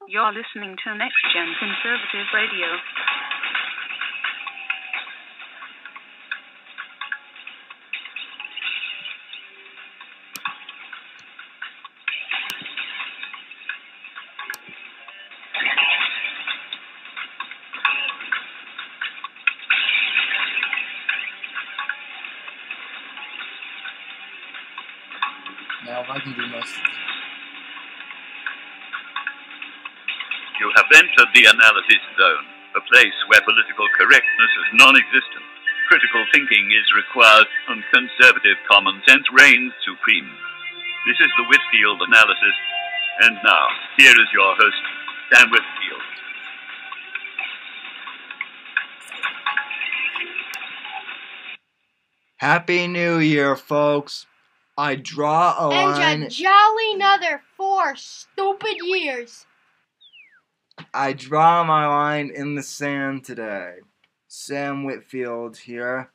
You're listening to Next Gen Conservative Radio. Now I can do most of it. You have entered the analysis zone, a place where political correctness is non-existent. Critical thinking is required and conservative common sense reigns supreme. This is the Whitfield Analysis, and now, here is your host, Dan Whitfield. Happy New Year, folks. I draw a line. And a jolly another 4 stupid years. I draw my line in the sand today. Sam Whitfield here,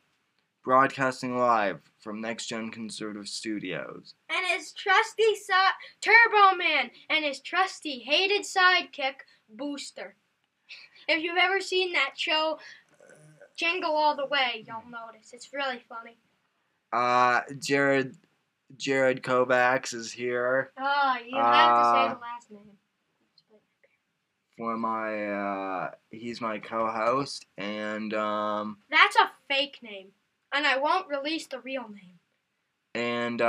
broadcasting live from Next Gen Conservative Studios. And his trusty Turbo Man and his trusty hated sidekick, Booster. If you've ever seen that show, Jingle All the Way, you'll notice. It's really funny. Jared Kovacs is here. Oh, you have to say the last name. For my, he's my co-host, and, That's a fake name, and I won't release the real name. And,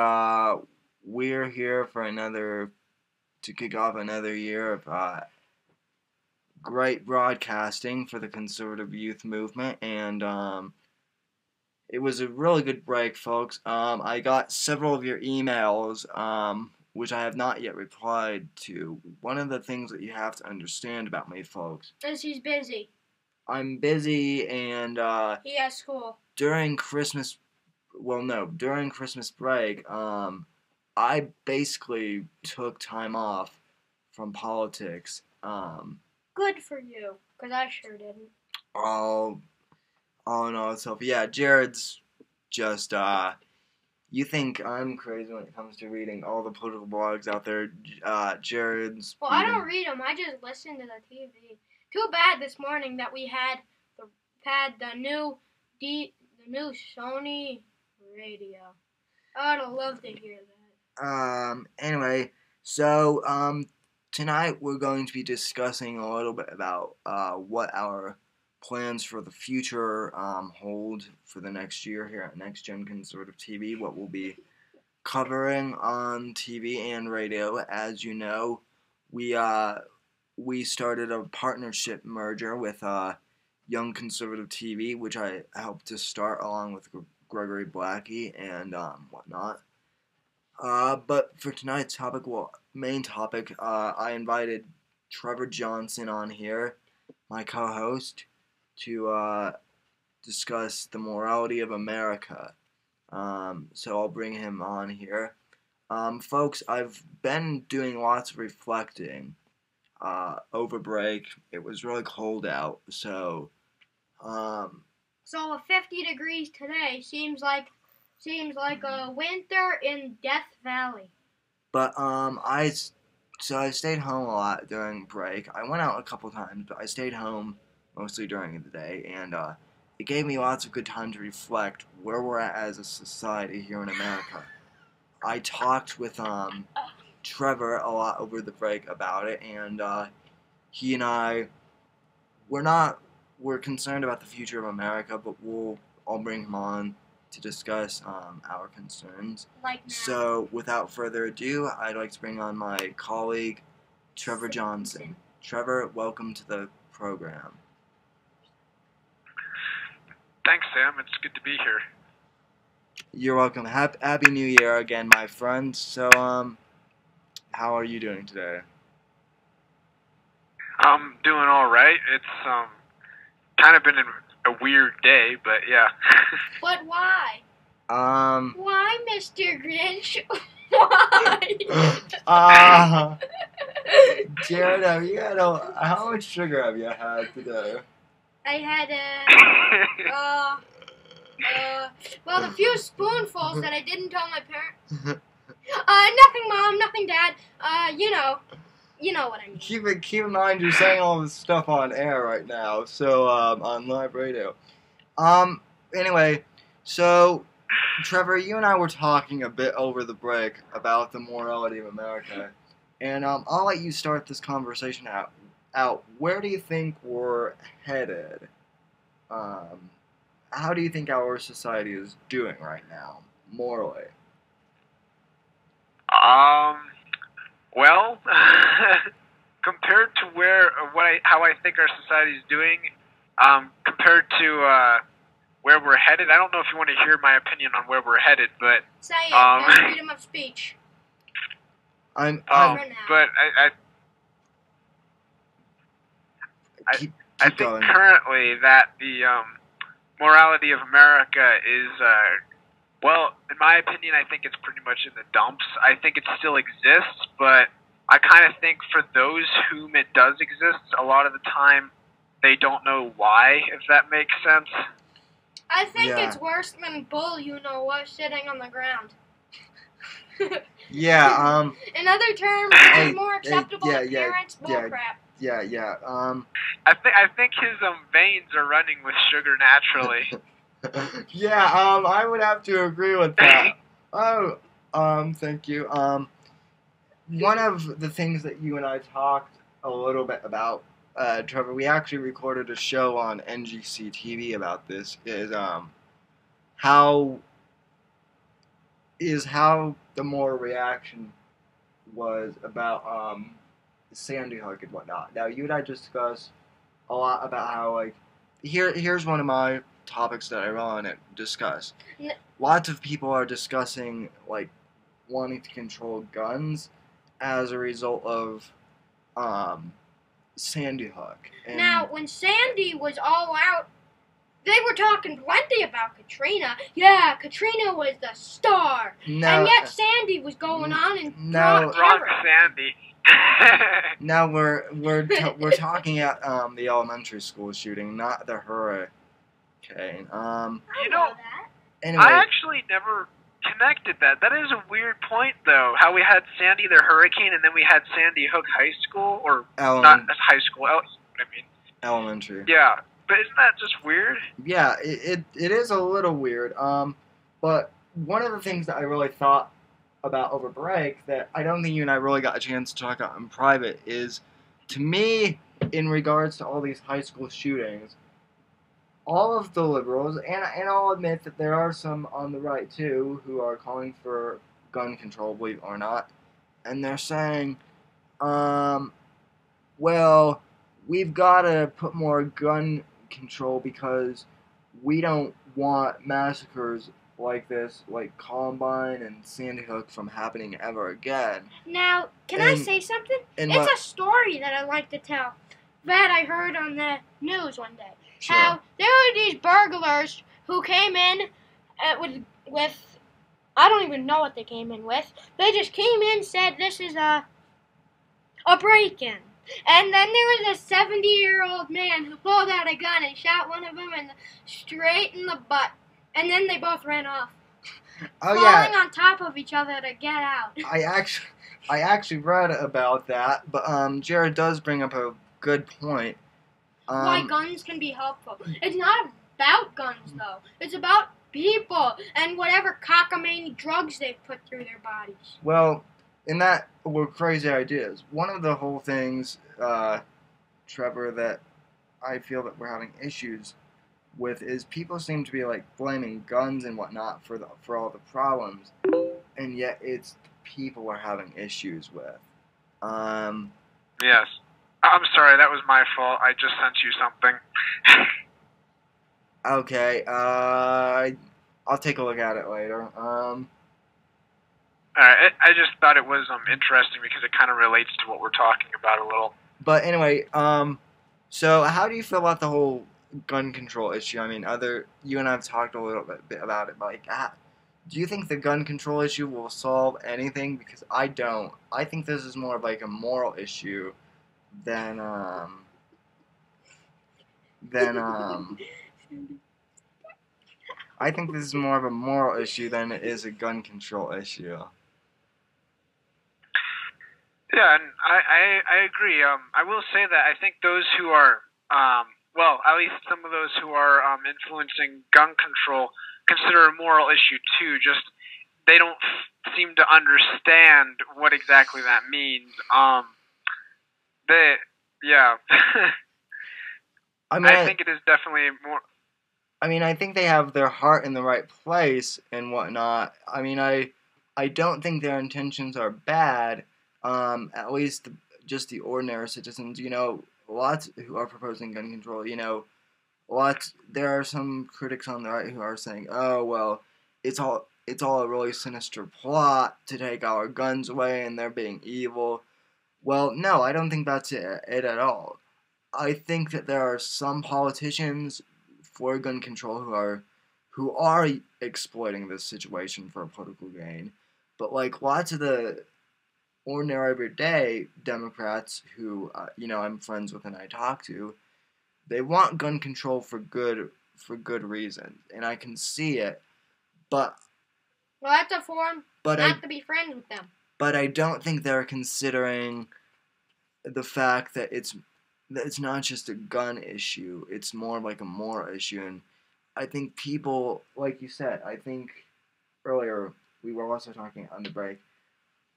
we're here for to kick off another year of, great broadcasting for the conservative youth movement, and, it was a really good break, folks. I got several of your emails, which I have not yet replied to. One of the things that you have to understand about me, folks, is he's busy. I'm busy, and He has school. during Christmas break, I basically took time off from politics. Good for you, because I sure didn't. All in all itself. Yeah, Jared's just, you think I'm crazy when it comes to reading all the political blogs out there. Jared's... Well, I don't read them. I just listen to the TV. Too bad this morning that we had the new Sony radio. I would have loved to hear that. Anyway, so, tonight we're going to be discussing a little bit about, what our plans for the future hold for the next year here at Next Gen Conservative TV, what we'll be covering on TV and radio. As you know, we started a partnership merger with Young Conservative TV, which I helped to start along with Gregory Blackie and whatnot. But for tonight's main topic, I invited Trevor Johnson on here, my co-host, to discuss the morality of America. So I'll bring him on here. Folks, I've been doing lots of reflecting over break. It was really cold out, so So 50 degrees today seems like a winter in Death Valley. But I stayed home a lot during break. I went out a couple times, but I stayed home mostly during the day, and it gave me lots of good time to reflect where we're at as a society here in America. I talked with Trevor a lot over the break about it, and he and I, we're concerned about the future of America, but I'll bring him on to discuss our concerns. Like now. So, without further ado, I'd like to bring on my colleague, Trevor Johnson. Trevor, welcome to the program. Thanks, Sam. It's good to be here. You're welcome. Happy New Year again, my friend. So, how are you doing today? I'm doing all right. It's kind of been a weird day, but yeah. But why? Why, Mr. Grinch? Why? Jared, how much sugar have you had today? I had well, a few spoonfuls that I didn't tell my parents. Nothing, Mom. Nothing, Dad. You know what I mean. Keep in mind you're saying all this stuff on air right now, so on live radio. Anyway, so Trevor, you and I were talking a bit over the break about the morality of America, and I'll let you start this conversation out. Where do you think we're headed? How do you think our society is doing right now, morally? Well, compared to how I think our society is doing, compared to where we're headed, I don't know if you want to hear my opinion on where we're headed, but say it. There's freedom of speech. I think going. currently that the morality of America is, well, in my opinion, I think it's pretty much in the dumps. I think it still exists, but I kind of think for those whom it does exist, a lot of the time they don't know why, if that makes sense. I think it's worse than bull, what, sitting on the ground. Yeah, In other terms, it's more acceptable to parents, bullcrap. Yeah. I think his veins are running with sugar naturally. Yeah, I would have to agree with that. Thank you. One of the things that you and I talked a little bit about, Trevor, we actually recorded a show on NGC TV about this, is how the moral reaction was about Sandy Hook and whatnot. Now, you and I discussed a lot about how, here's one of my topics that I want to discuss. Lots of people are discussing, wanting to control guns as a result of Sandy Hook. And now, when Sandy was all out, they were talking plenty about Katrina. Yeah, Katrina was the star. No, and yet Sandy was going on and no, wrong Sandy. Now we're talking at the elementary school shooting, not the hurricane. Anyway, I actually never connected that. That is a weird point, though. How we had Sandy the hurricane, and then we had Sandy Hook High School, or not high school. Elementary. Yeah, but isn't that just weird? Yeah, it is a little weird. But one of the things that I really thought about over break that I don't think you and I really got a chance to talk about in private is, to me, in regards to all these high school shootings, all of the liberals, and I'll admit that there are some on the right too, who are calling for gun control, believe it or not, and they're saying, well, we've got to put more gun control because we don't want massacres like this, like Columbine and Sandy Hook, from happening ever again. Now, can I say something? It's a story that I like to tell that I heard on the news one day. Sure. How there were these burglars who came in with I don't even know what they came in with. They just came in, said this is a break-in. And then there was a 70-year-old man who pulled out a gun and shot one of them straight in the butt. And then they both ran off. Falling on top of each other to get out. I actually read about that, but Jared does bring up a good point. Why guns can be helpful. It's not about guns, though. It's about people and whatever cockamamie drugs they've put through their bodies. Well, in that were crazy ideas. One of the whole things Trevor, that I feel that we're having issues with is people seem to be like blaming guns and whatnot for all the problems, and yet it's people we're having issues with. Yes. I'm sorry, that was my fault. I just sent you something. Okay, I'll take a look at it later. Alright, I just thought it was interesting because it kind of relates to what we're talking about a little. But anyway, so how do you feel about the whole gun control issue? I mean, you and I have talked a little bit about it, but like, do you think the gun control issue will solve anything? Because I don't. I think this is more of like a moral issue than I think this is more of a moral issue than it is a gun control issue. Yeah, and I agree. I will say that I think those who are, well, at least some of those who are influencing gun control consider a moral issue too. Just they don't seem to understand what exactly that means. Yeah. I think it is definitely more. I mean, I think they have their heart in the right place and whatnot. I mean, I don't think their intentions are bad. At least just the ordinary citizens. You know, lots who are proposing gun control. You know, there are some critics on the right who are saying, "Oh well, it's all a really sinister plot to take our guns away, and they're being evil." Well, no, I don't think that's it at all. I think that there are some politicians for gun control who are exploiting this situation for political gain, but like lots of the ordinary everyday Democrats who I'm friends with and I talk to, they want gun control for good reasons, and I can see it, but well, that's a form not to be friends with them. But I don't think they're considering the fact that it's not just a gun issue, it's more like a moral issue. And I think people, like you said, I think earlier we were also talking on the break,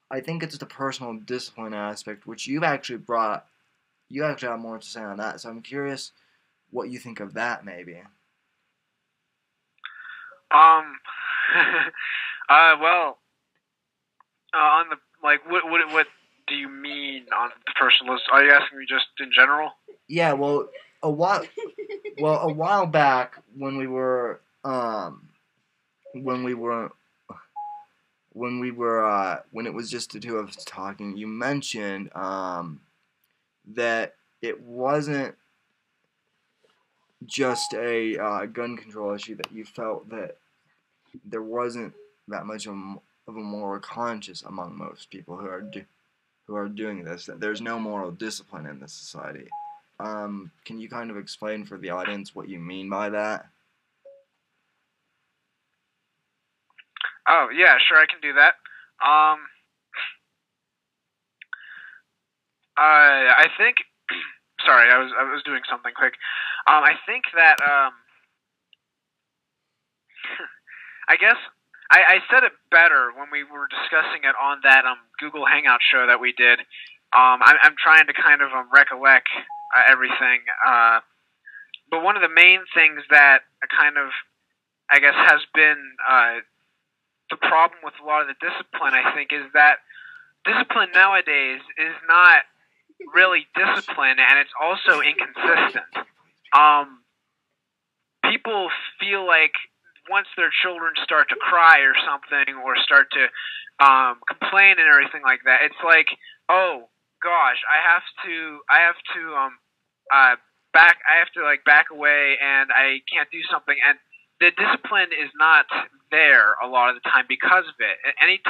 I think it's the personal discipline aspect, which you actually have more to say on that, so I'm curious what you think of that, maybe. Well, on the, like, what do you mean on the personal list? Are you asking me just in general? Yeah, well, a while back when it was just the two of us talking, you mentioned that it wasn't just a gun control issue, that you felt that there wasn't that much of a moral conscience among most people who are doing this, that there's no moral discipline in this society. Can you kind of explain for the audience what you mean by that? Oh, yeah, sure, I can do that. I think, sorry, I was doing something quick. I think that, I guess I said it better when we were discussing it on that Google Hangout show that we did. I'm trying to kind of recollect everything. But one of the main things that kind of, I guess, has been the problem with a lot of the discipline, I think, is that discipline nowadays is not really discipline, and it's also inconsistent. People feel like once their children start to cry or something, or start to complain and everything like that, it's like, oh gosh, I have to back away, and I can't do something, and the discipline is not there a lot of the time because of it.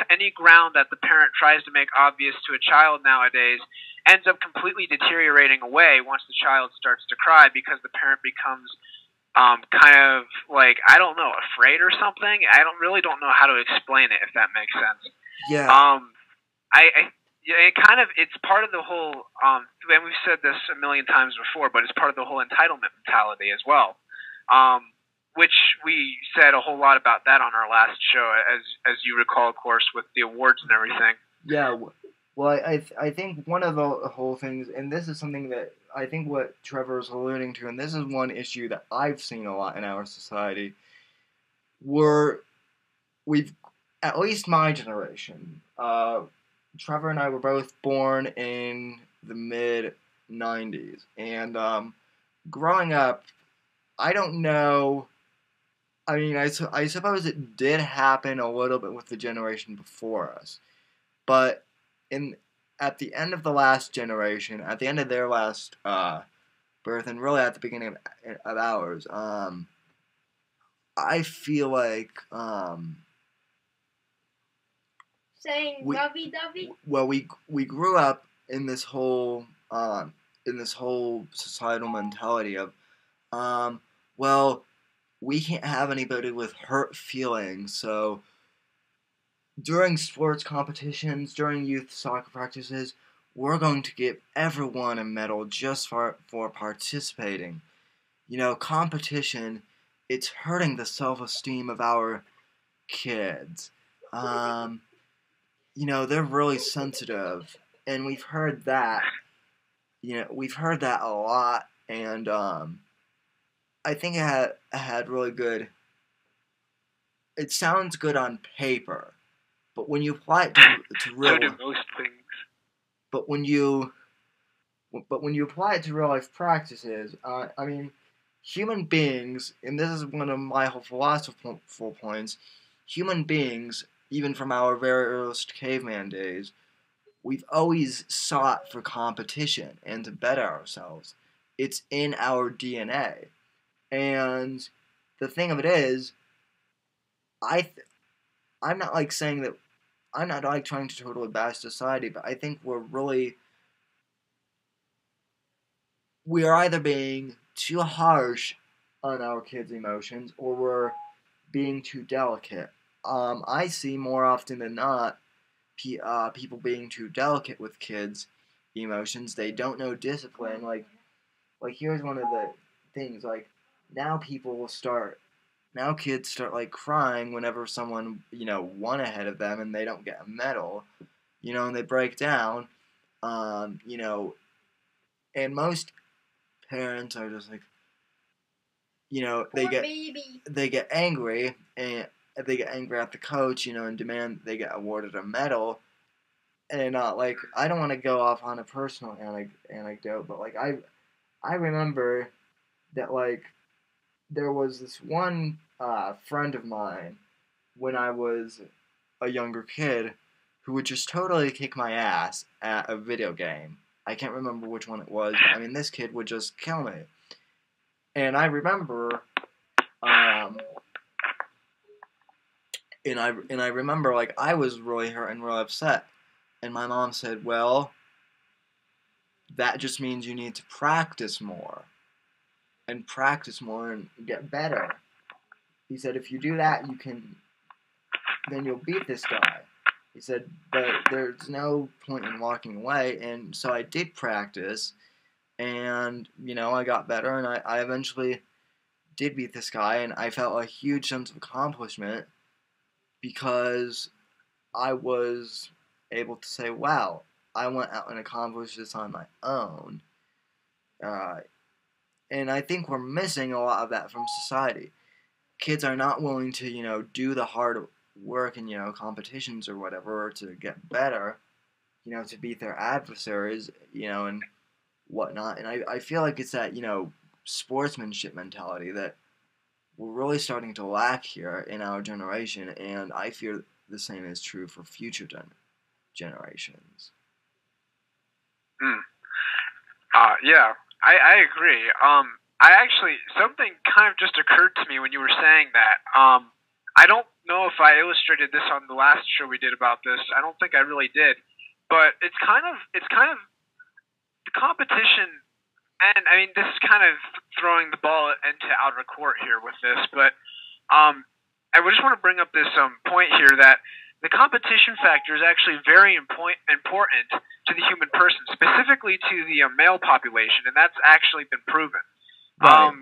Any ground that the parent tries to make obvious to a child nowadays ends up completely deteriorating away once the child starts to cry, because the parent becomes kind of like, I don't know, afraid or something. I don't know how to explain it, if that makes sense. Yeah. It's part of the whole, and we've said this a million times before, but it's part of the whole entitlement mentality as well. Which we said a whole lot about that on our last show, as you recall, of course, with the awards and everything. Yeah. Well, I think one of the whole things, and this is something that I think what Trevor's alluding to, and this is one issue that I've seen a lot in our society, we've, at least my generation, Trevor and I were both born in the mid 90s, and growing up, I don't know. I mean, I suppose it did happen a little bit with the generation before us, but in at the end of the last generation, at the end of their last birth, and really at the beginning of ours, I feel like Saying lovey-dovey? well, we grew up in this whole societal mentality of well, we can't have anybody with hurt feelings, so during sports competitions, during youth soccer practices, we're going to give everyone a medal just for participating. You know, competition, it's hurting the self-esteem of our kids. You know, they're really sensitive, and we've heard that. You know, we've heard that a lot, and I think it had really good. It sounds good on paper, but when you apply it to real, So do most things. but when you apply it to real life practices, I mean, human beings, and this is one of my whole philosophical points. Human beings, even from our very earliest caveman days, we've always sought for competition and to better ourselves. It's in our DNA. And the thing of it is, I'm not like saying that, I'm not like trying to totally bash society, but I think we are either being too harsh on our kids' emotions or we're being too delicate. I see more often than not people being too delicate with kids' emotions. They don't know discipline. Like here's one of the things. Like now kids start like crying whenever someone won ahead of them and they don't get a medal, and they break down. You know, and most parents are just like, Poor baby. they get angry and they get angry at the coach, and demand they get awarded a medal. And like, I don't want to go off on a personal anecdote, but like I remember that like there was this one friend of mine when I was a younger kid who would just totally kick my ass at a video game. I can't remember which one it was. I mean, this kid would just kill me. And I remember, and I remember like I was really hurt and really upset. And my mom said, "Well, that just means you need to practice more and get better." He said, "If you do that, then you'll beat this guy." He said, "But there's no point in walking away." And so I did practice, and I got better, and I eventually did beat this guy, and I felt a huge sense of accomplishment because I was able to say, "Wow, I went out and accomplished this on my own." And I think we're missing a lot of that from society. Kids are not willing to, do the hard work in, competitions or whatever to get better, to beat their adversaries, and whatnot. And I feel like it's that, sportsmanship mentality that we're really starting to lack here in our generation, and I fear the same is true for future generations. Yeah, I agree. I actually, something kind of just occurred to me when you were saying that. I don't know if I illustrated this on the last show we did about this. I don't think I really did, but it's kind of the competition. And I mean, this is kind of throwing the ball into outer court here with this, but I just want to bring up this point here that the competition factor is actually very important to the human person, specifically to the male population, and that's actually been proven. Right.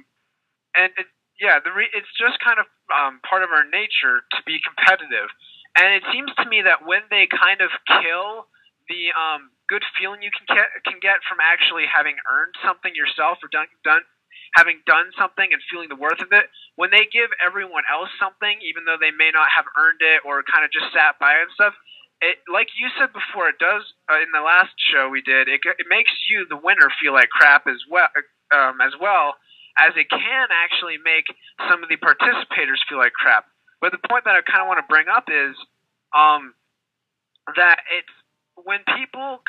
It's just kind of part of our nature to be competitive, and it seems to me that when they kind of kill good feeling you can get from actually having earned something yourself or having done something and feeling the worth of it. When they give everyone else something, even though they may not have earned it or kind of just sat by it and stuff, it, like you said before, it does in the last show we did. It makes you, the winner, feel like crap as well as it can actually make some of the participators feel like crap. But the point that I kind of want to bring up is that it's when people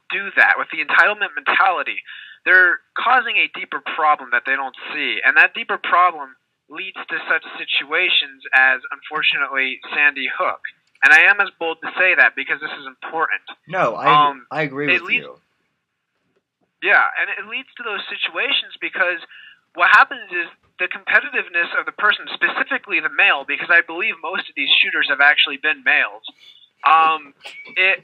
do that with the entitlement mentality, they're causing a deeper problem that they don't see, and that deeper problem leads to such situations as, unfortunately, Sandy Hook. And I am as bold to say that because this is important. No, I agree with you. Yeah, and it leads to those situations because what happens is the competitiveness of the person, specifically the male, because I believe most of these shooters have actually been males. It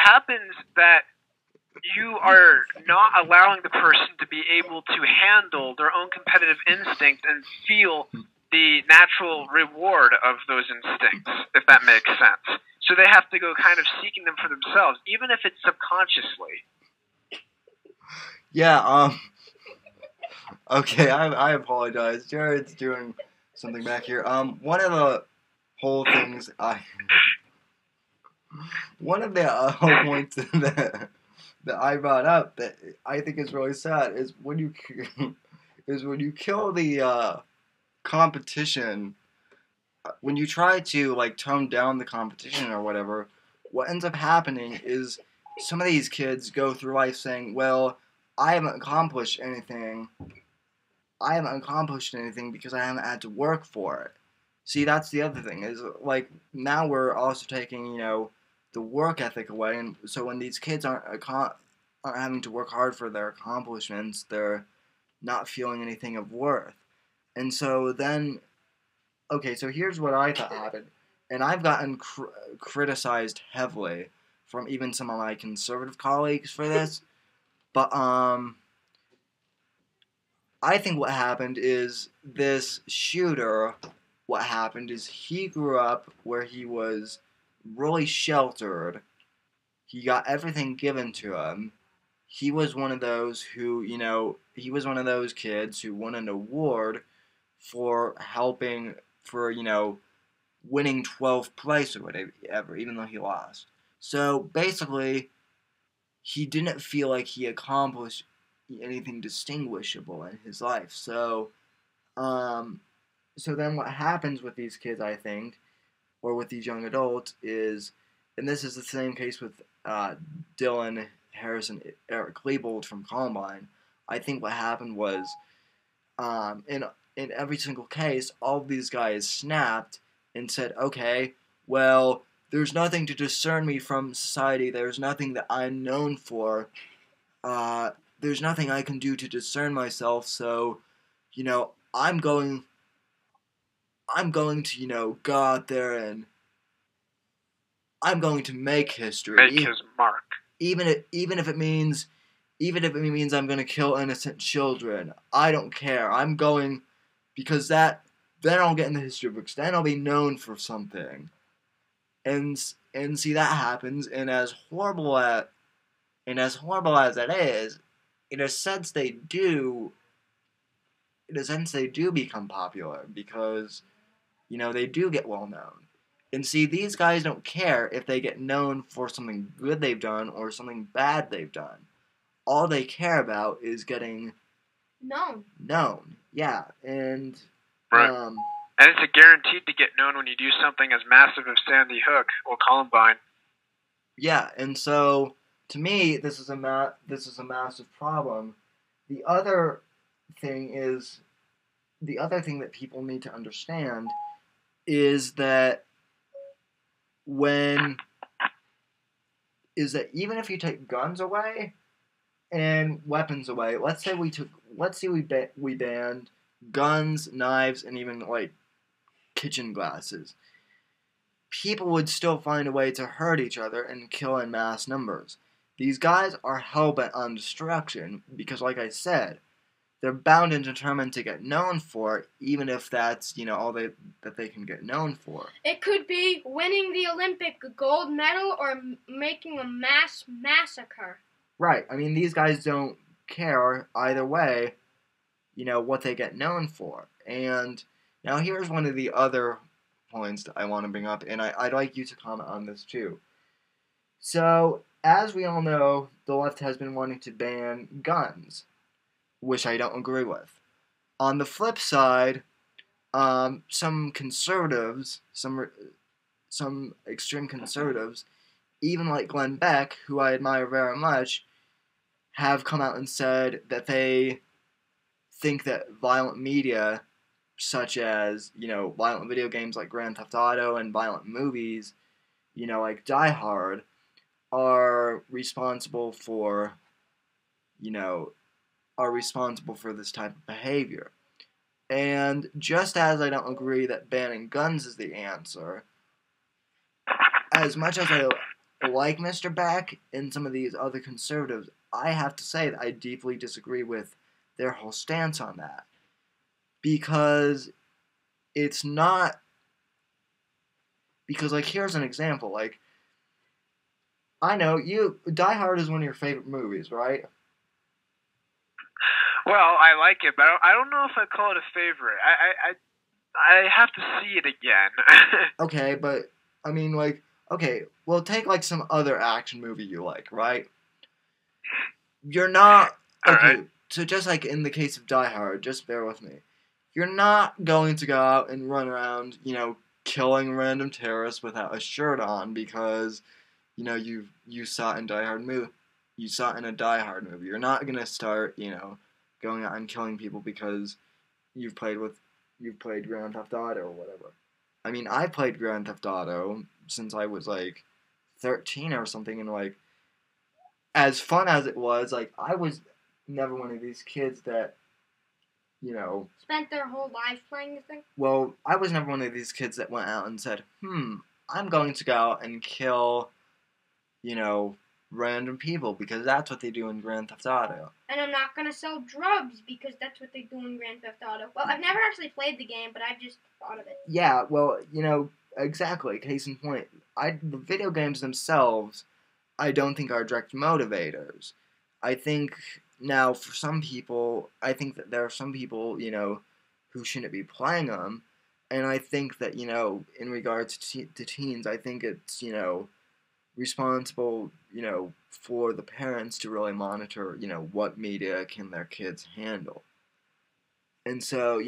happens that you are not allowing the person to be able to handle their own competitive instinct and feel the natural reward of those instincts, if that makes sense. So they have to go kind of seeking them for themselves, even if it's subconsciously. Yeah, okay, I apologize. Jared's doing something back here. One of the whole things one of the whole points that I brought up that I think is really sad is when you kill the competition, when you try to like tone down the competition or whatever, what ends up happening is some of these kids go through life saying, well, I haven't accomplished anything because I haven't had to work for it. See, that's the other thing, is like now we're also taking, the work ethic away, and so when these kids aren't having to work hard for their accomplishments, they're not feeling anything of worth. And so then, okay, so here's what I thought happened, and I've gotten criticized heavily from even some of my conservative colleagues for this, but I think what happened is this shooter, he grew up where he was really sheltered. He got everything given to him. He was one of those who, he was one of those kids who won an award for winning 12th place or whatever, even though he lost. So basically, he didn't feel like he accomplished anything distinguishable in his life. So then what happens with these kids, I think, or with these young adults is, and this is the same case with Dylan Harrison, Eric Klebold from Columbine. I think what happened was, in every single case, all of these guys snapped and said, okay, well, there's nothing to discern me from society. There's nothing that I'm known for. There's nothing I can do to discern myself. So, I'm going to, go out there and I'm going to make history. Make his mark. Even if it means I'm going to kill innocent children. I don't care. I'm going, because then I'll get in the history books. Then I'll be known for something. And see, that happens, and as horrible as it is, in a sense they do become popular because, they do get well known. And see, these guys don't care if they get known for something good they've done or something bad they've done. All they care about is getting known. Yeah, and right. And it's guaranteed to get known when you do something as massive as Sandy Hook or Columbine. Yeah, and so to me, this is a massive problem. The other thing that people need to understand is that even if you take guns away and weapons away, let's say we banned guns, knives, and even like kitchen glasses, people would still find a way to hurt each other and kill in mass numbers. These guys are hell-bent on destruction because, like I said, they're bound and determined to get known for it, even if that's, all that they can get known for. It could be winning the Olympic gold medal or making a mass massacre. Right. I mean, these guys don't care either way, what they get known for. And now here's one of the other points that I want to bring up, and I'd like you to comment on this too. So, as we all know, the left has been wanting to ban guns, which I don't agree with. On the flip side, some conservatives, some extreme conservatives, even like Glenn Beck, who I admire very much, have come out and said that they think that violent media, such as, violent video games like Grand Theft Auto and violent movies, like Die Hard, are responsible for this type of behavior. And just as I don't agree that banning guns is the answer, as much as I like Mr. Beck and some of these other conservatives, I have to say that I deeply disagree with their whole stance on that. Because it's not... Because, here's an example. I know, Die Hard is one of your favorite movies, right? Well, I like it, but I don't know if I'd call it a favorite. I have to see it again. Okay, but, I mean, okay, well, take, some other action movie you like, right? You're not... Okay, Alright. So just in the case of Die Hard, just bear with me. You're not going to go out and run around, killing random terrorists without a shirt on because, you saw it in Die Hard movie. You saw it in a Die Hard movie. You're not gonna start, going out and killing people because you've played Grand Theft Auto or whatever. I mean, I played Grand Theft Auto since I was 13 or something, and as fun as it was, I was never one of these kids that, spent their whole life playing the thing? Well, I was never one of these kids that went out and said, I'm going to go out and kill, random people, because that's what they do in Grand Theft Auto. And I'm not going to sell drugs, because that's what they do in Grand Theft Auto. Well, I've never actually played the game, but I've just thought of it. Yeah, well, exactly, case in point. The video games themselves, I don't think are direct motivators. I think... Now, for some people, I think that there are some people, who shouldn't be playing them, and I think that, in regards to teens, I think it's, responsible, for the parents to really monitor, what media can their kids handle. And so,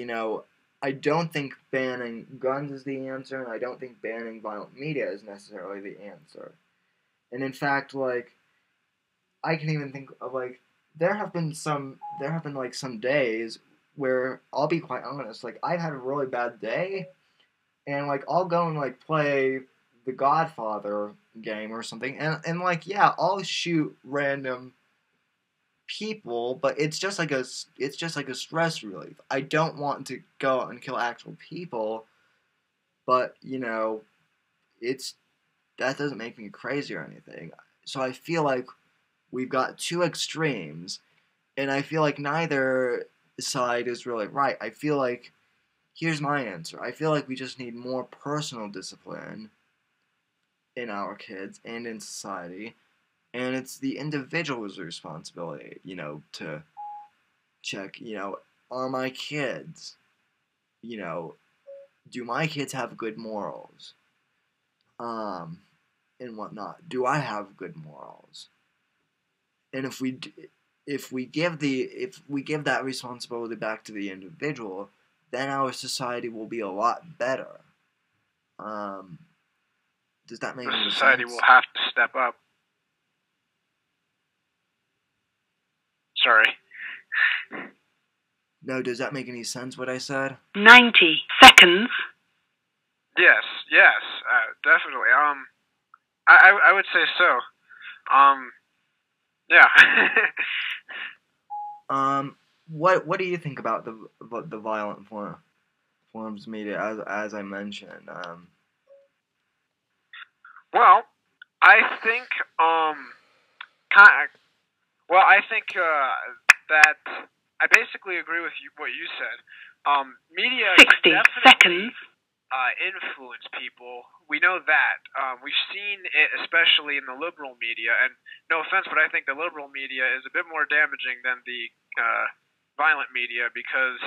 I don't think banning guns is the answer, and I don't think banning violent media is necessarily the answer. And in fact, I can even think of, there have been some days where, I'll be quite honest, I've had a really bad day, and, I'll go and, play the Godfather game or something, and yeah, I'll shoot random people, but it's just like a stress relief. I don't want to go out and kill actual people, but, that doesn't make me crazy or anything. So I feel like we've got two extremes, and I feel like neither side is really right. I feel like, here's my answer. I feel like we just need more personal discipline in our kids and in society, and it's the individual's responsibility, to check, are my kids, do my kids have good morals, and whatnot? Do I have good morals? And if we give that responsibility back to the individual, then our society will be a lot better. Does that make any sense? The society will have to step up. Sorry. No, does that make any sense what I said? 90 seconds. Yes, definitely. I would say so. Yeah. What do you think about the violent forms of media, as I mentioned? Well, I think I think that I basically agree with what you said. Media 60 can definitely seconds. influence people. We know that. We've seen it especially in the liberal media, and no offense, but I think the liberal media is a bit more damaging than the violent media because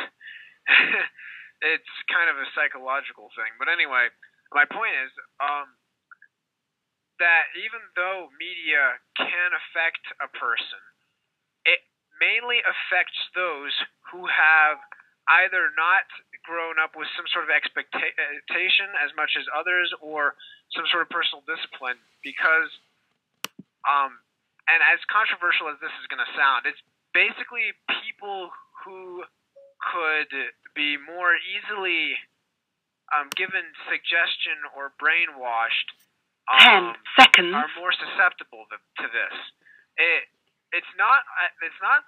it's kind of a psychological thing. But anyway, my point is that even though media can affect a person, it mainly affects those who have either not grown up with some sort of expectation as much as others, or some sort of personal discipline. Because, and as controversial as this is going to sound, it's basically people who could be more easily given suggestion or brainwashed 10 seconds. are more susceptible to this. It's not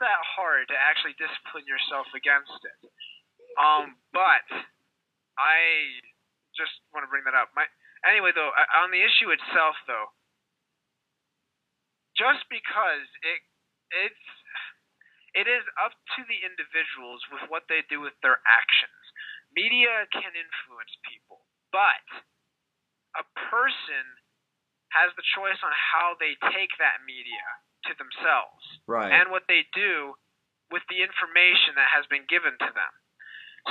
that hard to actually discipline yourself against it. But I just want to bring that up. Anyway, though, on the issue itself, though, just because it is up to the individuals with what they do with their actions. Media can influence people, but a person has the choice on how they take that media to themselves, Right. and what they do with the information that has been given to them.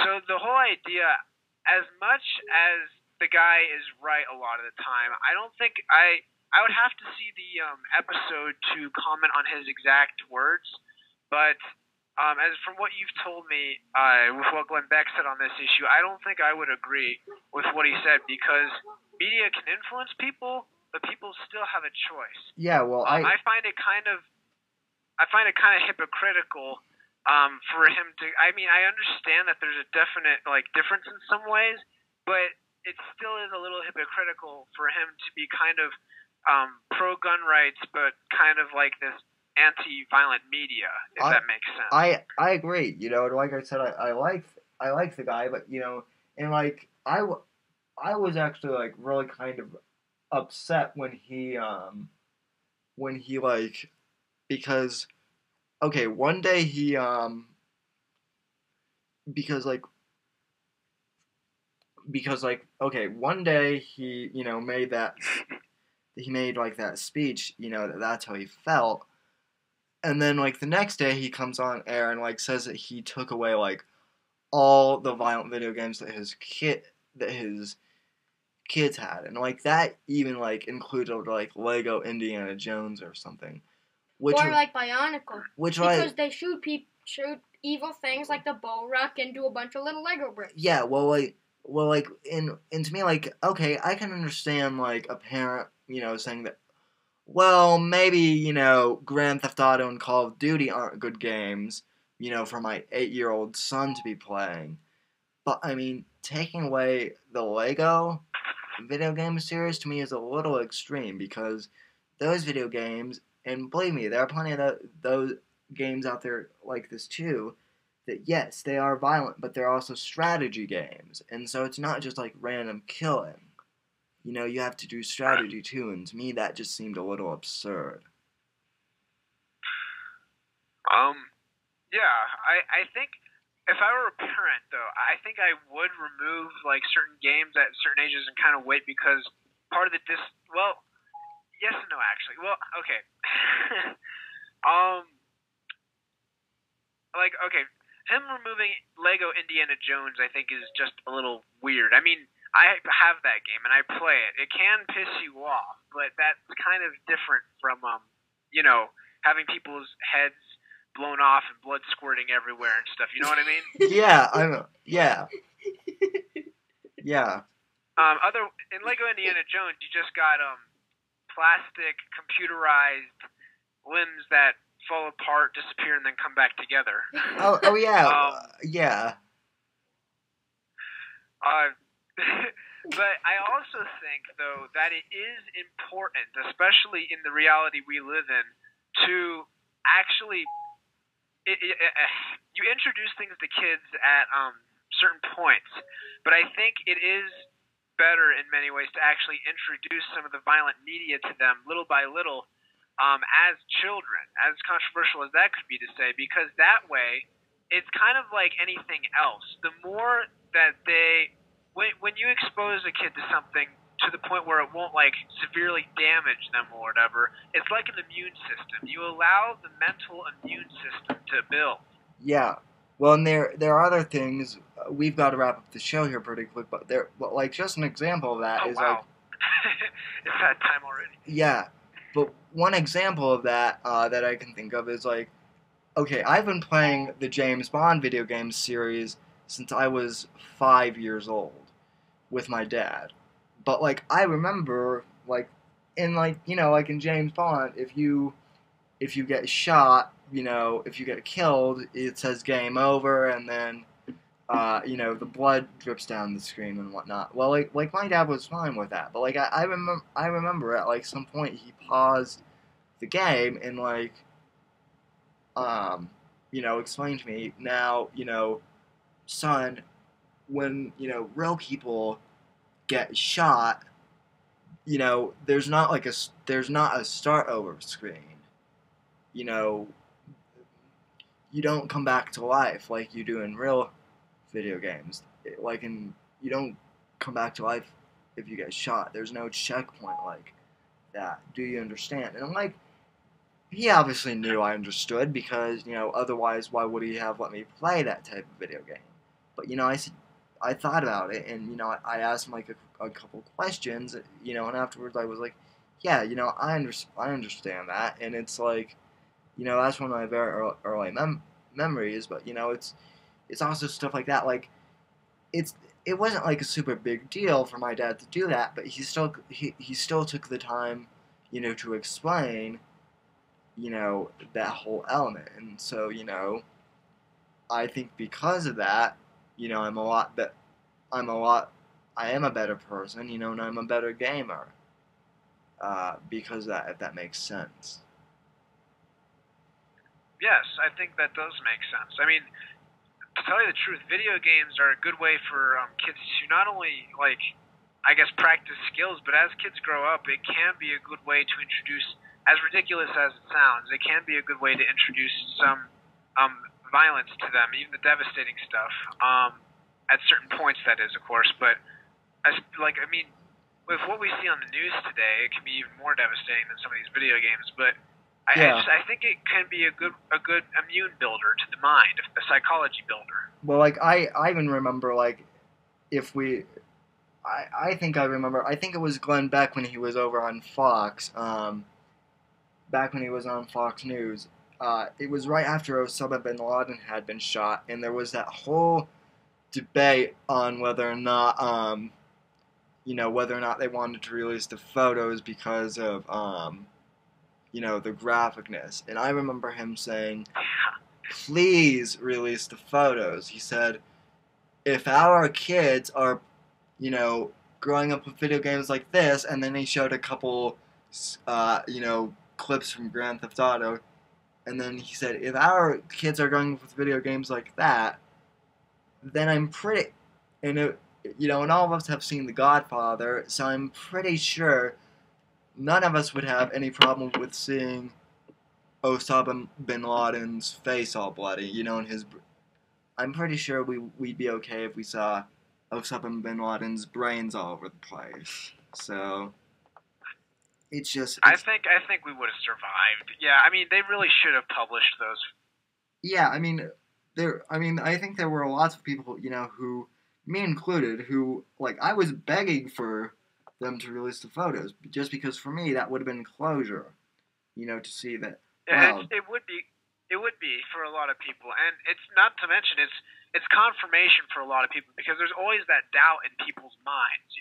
So the whole idea, as much as the guy is right a lot of the time, I don't think I would have to see the episode to comment on his exact words, but as from what you've told me, with what Glenn Beck said on this issue, I don't think I would agree with what he said, because media can influence people, but people still have a choice. Yeah, well, I find it kind of hypocritical for him to. I mean, I understand that there's a definite difference in some ways, but it still is a little hypocritical for him to be kind of pro gun rights, but kind of like this anti-violent media, if that makes sense. I agree. Like I said, I like the guy, but and I was actually really kind of upset when he because okay, one day he one day he made that that speech, that's how he felt. And then the next day he comes on air and says that he took away all the violent video games that his kids had, and that even included Lego Indiana Jones or something, or Bionicle, which because they shoot evil things like the Bull Ruck and do a bunch of little Lego bricks. Yeah, and to me, okay, I can understand a parent saying that, well, maybe Grand Theft Auto and Call of Duty aren't good games for my 8-year-old son to be playing, but I mean, taking away the Lego video game series to me is a little extreme, because those video games, and believe me, there are plenty of those games out there like this too, that yes, they are violent, but they're also strategy games, and so it's not just random killing. You have to do strategy too, and to me that just seemed a little absurd. Yeah, I think if I were a parent, though, I think I would remove certain games at certain ages and kind of wait, because part of the well, yes and no, actually. Well, okay. Okay, him removing Lego Indiana Jones, I think, is just a little weird. I mean, I have that game and I play it. It can piss you off, but that's kind of different from having people's heads blown off and blood squirting everywhere and stuff. You know what I mean? Yeah, I know. Yeah. Yeah. In Lego Indiana Jones, you just got plastic computerized limbs that fall apart, disappear, and then come back together. Oh yeah. Yeah. But I also think, though, that it is important, especially in the reality we live in, to actually you introduce things to kids at certain points, but I think it is better in many ways to actually introduce some of the violent media to them little by little as children, as controversial as that could be to say, because that way it's kind of like anything else. The more that when you expose a kid to something to the point where it won't like severely damage them or whatever, it's like an immune system. You allow the mental immune system to build. Yeah. Well, and there are other things. We've got to wrap up the show here pretty quick, but like just an example of that is wow. like. It's that time already. Yeah, but one example of that that I can think of is like, okay, I've been playing the James Bond video game series since I was 5 years old with my dad. But like I remember like in like like in James Bond, if you get shot, if you get killed, it says game over, and then the blood drips down the screen and whatnot. Well, like my dad was fine with that, but like I remember at like some point he paused the game and like explained to me, now son, when real people get shot, there's not a start over screen. You don't come back to life like you do in real video games. You don't come back to life if you get shot. There's no checkpoint like that. Do you understand? And I'm like, he obviously knew I understood, because otherwise why would he have let me play that type of video game? But I thought about it, and I asked him like a couple questions, and afterwards I was like, yeah, I understand that, and it's like, that's one of my very early memories. But it's also stuff like that. Like it wasn't like a super big deal for my dad to do that, but he still took the time, to explain, that whole element. And so, I think because of that, I am a better person, and I'm a better gamer, because of that, if that makes sense. Yes, I think that does make sense. I mean, to tell you the truth, video games are a good way for kids to not only, like, I guess, practice skills, but as kids grow up, it can be a good way to introduce, as ridiculous as it sounds, it can be a good way to introduce some violence to them, even the devastating stuff, at certain points, that is, of course. But, with what we see on the news today, it can be even more devastating than some of these video games. But I think it can be a good immune builder to the mind, a psychology builder. Well, like I even remember, like, I think it was Glenn Beck when he was over on Fox, back when he was on Fox News. It was right after Osama bin Laden had been shot, and there was that whole debate on whether or not they wanted to release the photos because of the graphicness. And I remember him saying, please release the photos. He said, if our kids are, growing up with video games like this, and then he showed a couple, clips from Grand Theft Auto, and then he said, if our kids are growing up with video games like that, then I'm pretty, and all of us have seen The Godfather, so I'm pretty sure none of us would have any problem with seeing Osama bin Laden's face all bloody, and his. I'm pretty sure we'd be okay if we saw Osama bin Laden's brains all over the place. So I think we would have survived. Yeah, I mean, they really should have published those. Yeah, I mean, I think there were lots of people, who, me included, who, like, I was begging for them to release the photos, just because for me that would have been closure, to see that. Yeah, wow. It would be for a lot of people, and it's not to mention it's confirmation for a lot of people, because there's always that doubt in people's minds,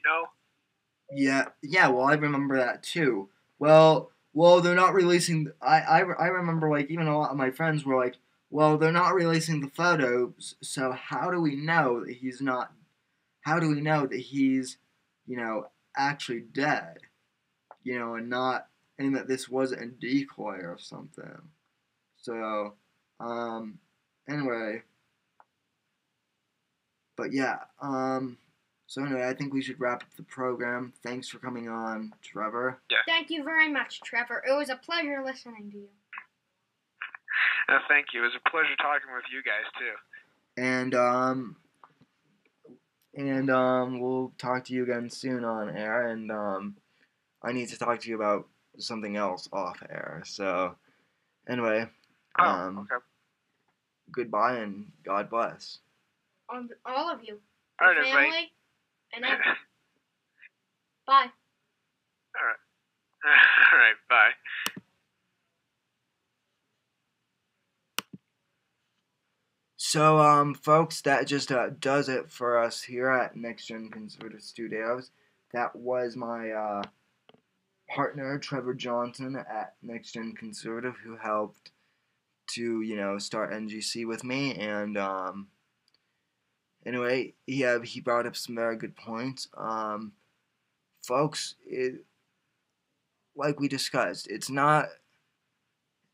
Yeah. Well, I remember that too. Well, they're not releasing. I remember, like, even a lot of my friends were like, well, they're not releasing the photos, so how do we know that he's not? How do we know that he's, actually dead? And that this wasn't a decoy or something. So, anyway. But yeah, so anyway, I think we should wrap up the program. Thanks for coming on, Trevor. Yeah. Thank you very much, Trevor. It was a pleasure listening to you. Thank you. It was a pleasure talking with you guys too. And we'll talk to you again soon on air. And I need to talk to you about something else off air. So anyway, Okay. Goodbye and God bless. On all of you. All right, Your everybody. family and everything. Bye. All right. All right. Bye. So, folks, that just does it for us here at Next Gen Conservative Studios. That was my partner, Trevor Johnson, at Next Gen Conservative, who helped to, start NGC with me. And anyway, he brought up some very good points. Folks, like we discussed, it's not.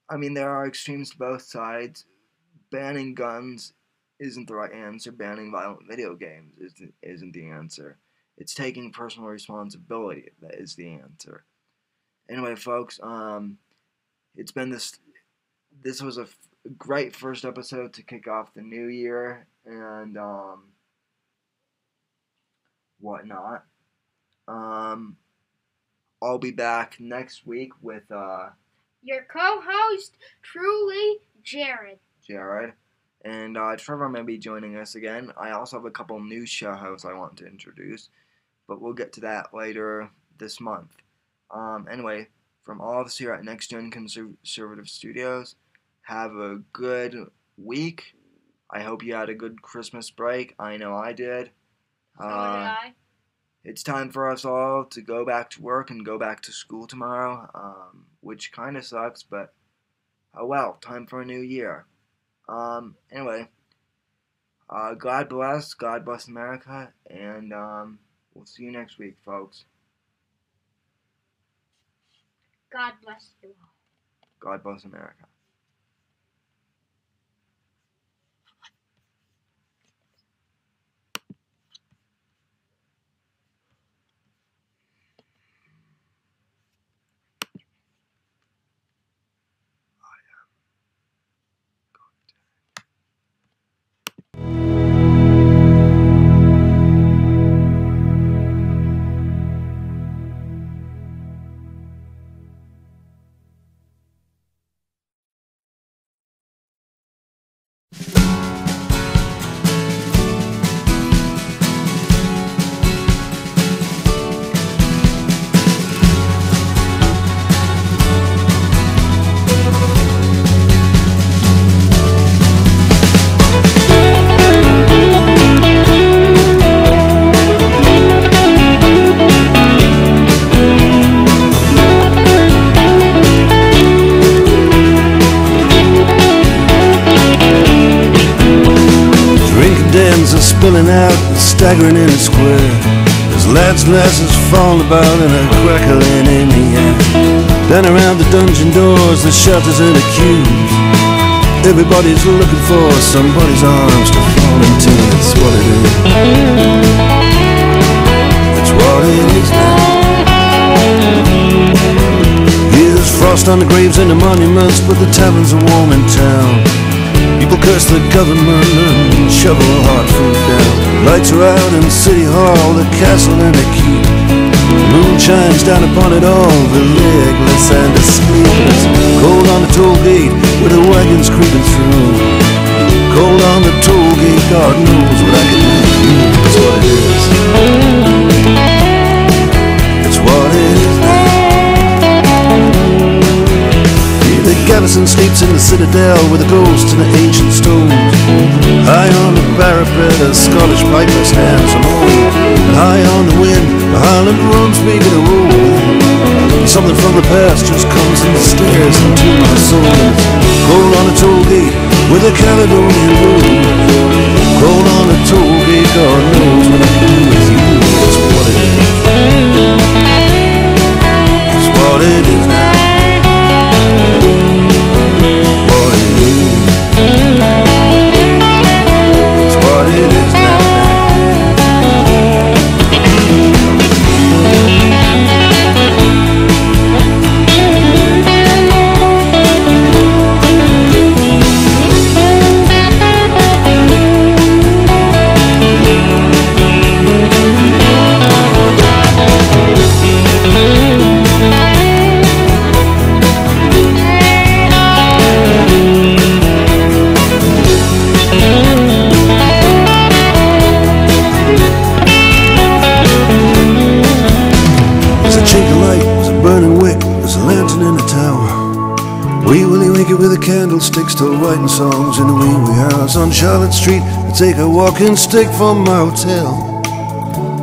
I mean, there are extremes to both sides. Banning guns isn't the right answer. Banning violent video games isn't the answer. It's taking personal responsibility that is the answer. Anyway, folks, it's been this was a great first episode to kick off the new year and whatnot. I'll be back next week with your co-host, truly, Jared. And Trevor may be joining us again. I also have a couple new show hosts I want to introduce, but we'll get to that later this month. Anyway, from all of us here at Next Gen Conservative Studios, have a good week. I hope you had a good Christmas break. I know I did. So did I. It's time for us all to go back to work and go back to school tomorrow, which kind of sucks, but oh well, time for a new year. Anyway, God bless America, and we'll see you next week, folks. God bless you all. God bless America. Spilling out and staggering in a square. There's lads and lasses falling about and a crackling in the air. Down around the dungeon doors, the shelters and the queues. Everybody's looking for somebody's arms to fall into. That's what it is. That's what it is now. There's frost on the graves and the monuments, but the taverns are warm in town. People curse the government and shovel hard food down. Lights are out in City Hall, the castle and the keep. The moon shines down upon it all, the legless and the sleepless. Cold on the toll gate where the wagons creeping through. Cold on the toll gate, God knows what I can do. That's what it is. That's what it is now. The garrison sleeps in the citadel with the ghosts and the ancient stones. High on the parapet, a Scottish piper stands alone. High on the wind, the Highland drums begin to roll. Something from the past just comes and stares into my soul. Cold on the toll gate with a Caledonian moon. Cold on the toll gate, God knows what I can do with you. That's what it is. That's what it is now. sticks to writing songs in a wee house on Charlotte Street. I take a walking stick from my hotel.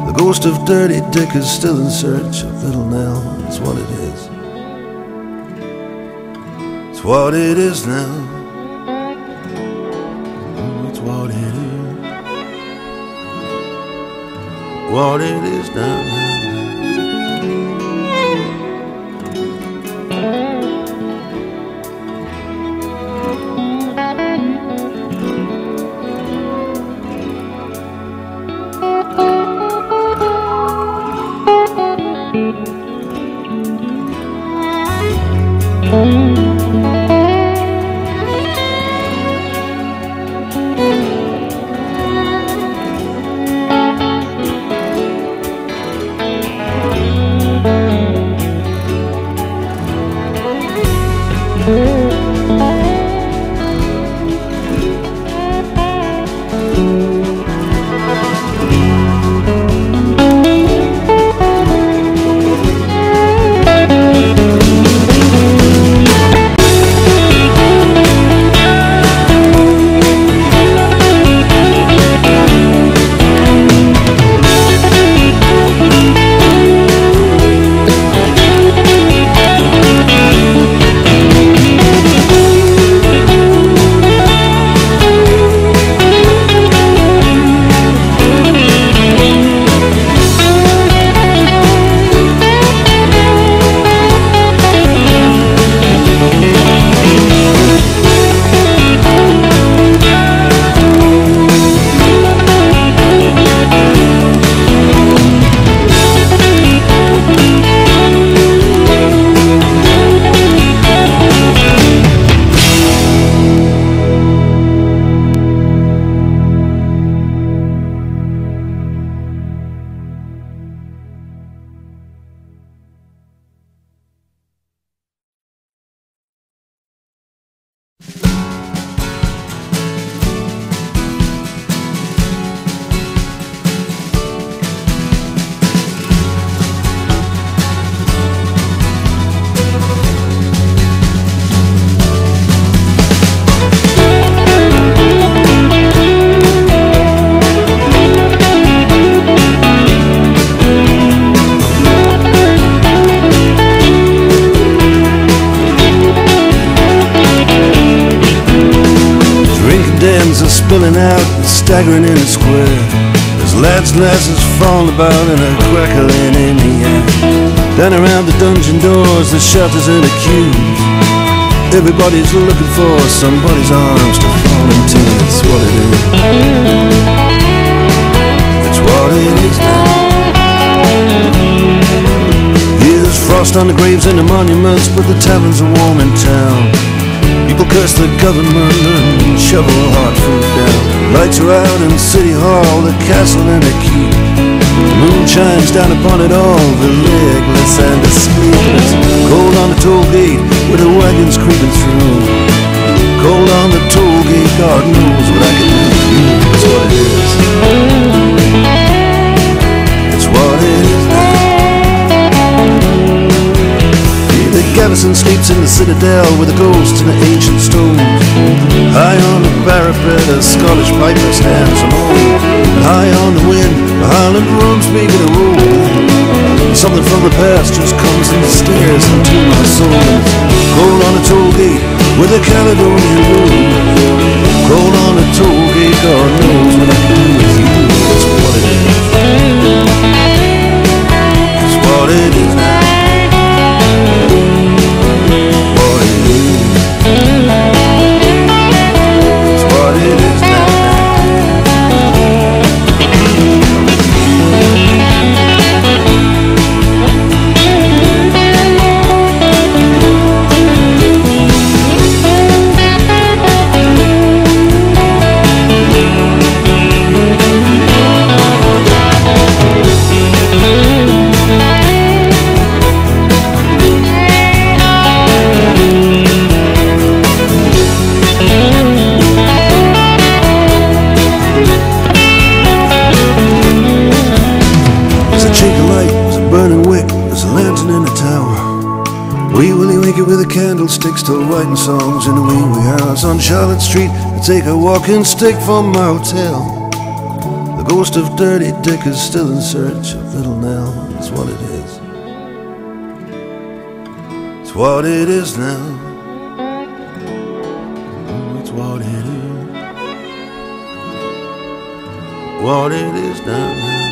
The ghost of Dirty Dick is still in search of Little Nell. That's what it is. It's what it is now. It's what it is. What it is now. Spilling out and staggering in a square. There's lads and lasses falling about and a crackling in the air. Down around the dungeon doors, the shelters and the queues. Everybody's looking for somebody's arms to fall into. It's what it is. It's what it is now. There's frost on the graves and the monuments, but the taverns are warm in town. People curse the government and shovel hard food down. Lights are out in City Hall, the castle and the keep. The moon shines down upon it all, the legless and the sleepless. Cold on the toll gate with the wagons creeping through. Cold on the toll gate, God knows what I can do for you. That's what it is. It's what it is now. The garrison sleeps in the citadel with the ghosts and the ancient stones. High on the parapet, a Scottish piper's hands on old. High on the wind, the Highland drums making a roll. Something from the past just comes and stares into my soul. Cold on the toll gate with a Caledonian moon. Cold on the toll gate, God knows what I can do with you. That's what it is. That's what it is now. fiddlesticks still writing songs in a wee house on Charlotte Street. I take a walking stick from my hotel. The ghost of Dirty Dick is still in search of Little Nell. That's what it is. It's what it is now. It's what it is. What it is now.